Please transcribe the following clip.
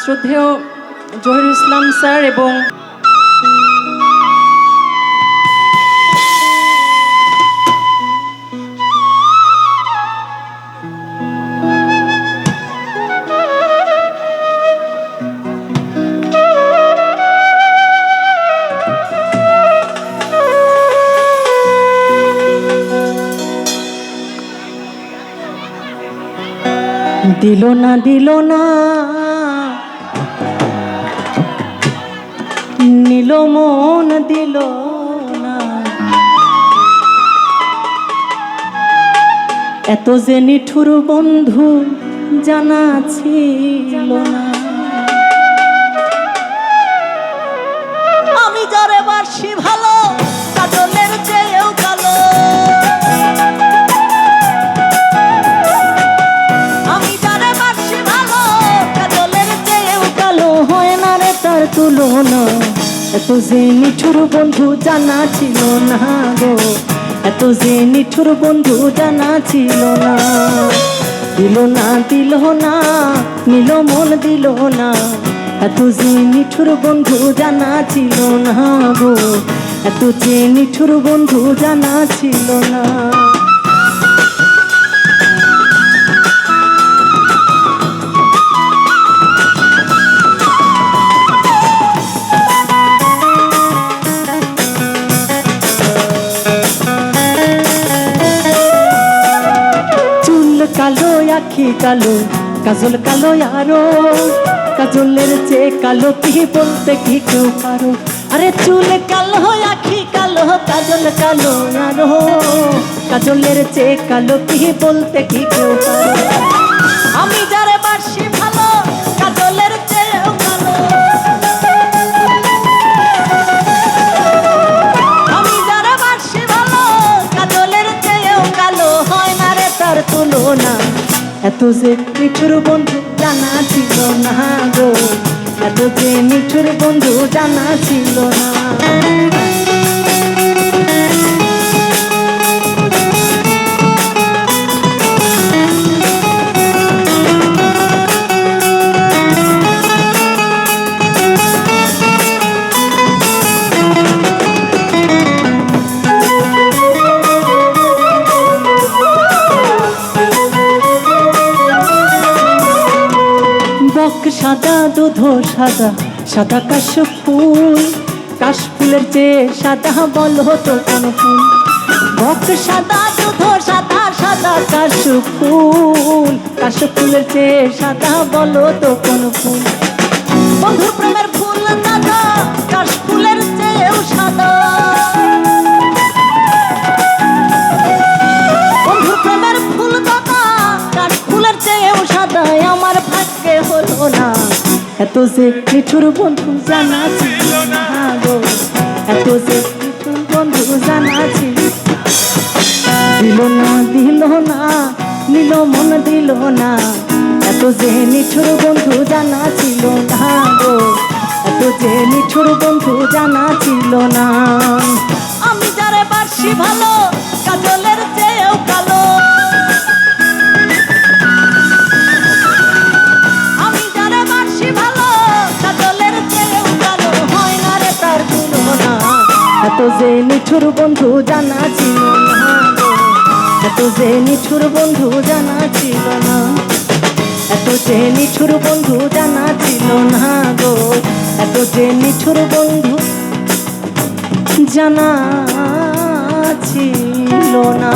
শ্রদ্ধেয় জহিরুল ইসলাম স্যার এবং দিল না নিল মন দিল না, এত যে নিঠুর বন্ধু জানা ছিল না। আমি যারে বাসি ভালো কাজলের চেয়েও কালো, আমি যারে বাসি ভালো কাজলের চেয়েও কালো, হয় না রে তার তুলনা, এত যে নিঠুর বন্ধু জানা ছিল না গো, এত যে নিঠুর বন্ধু জানা ছিল না। দিল না নিল মন দিল না, এত যে নিঠুর বন্ধু জানা ছিল না গো, এত যে নিঠুর বন্ধু জানা ছিল না। কালো আখি কালো কাজল কালো আরো, কাজলের চেয়ে কালো কি বলতে কি কেউ পারো। আরে চুল কালো আখি কালো কাজল কালো আরো, কাজলের চেয়ে কালো কি বলতে কি কেউ পারো। আমি যারে বাসি ভালো কাজলের চেয়েও কালো, আমি যারে বাসি ভালো কাজলের চেয়েও কালো, হয় না রে তার তুলনা, এত যে নিঠুর বন্ধু জানা ছিল না গো, এত যে নিঠুর বন্ধু জানা ছিল না। সাদা দুধ সাদা সাদা কাশফুল, কাশফুলের চেয়ে সাদা বল হতো কোন ফুল। বক সাদা দুধ সাদা সাদা কাশফুল, কাশফুলের চেয়ে সাদা বল হতো কোন ফুল। বন্ধুর প্রেমের ফুল দাদা কাশফুলের চেয়েও সাদা, বন্ধুর প্রেমের ফুল দাদা কাশফুলের চেয়েও সাদা, আমার ভাগ্যে হলো না, এত যে নিঠুর বন্ধু জানা ছিল না গো, এত যে নিঠুর বন্ধু জানা ছিল। দিল না নিল মন দিল না, এত যে নিঠুর বন্ধু জানা ছিল না গো, এত যে নিঠুর বন্ধু জানা ছিল না। আমি যারে বাসি ভালো কাজলের চেয়েও কালো, আমি যারে বাসি ভালো কাজলের চেয়েও কালো, হয় না রে তার তুলনা, এত যে নিঠুর বন্ধু জানা ছিল না গো, এত যে নিঠুর বন্ধু জানা ছিল না, এত যে নিঠুর বন্ধু জানা ছিল না গো, এত যে নিঠুর বন্ধু জানা ছিল না।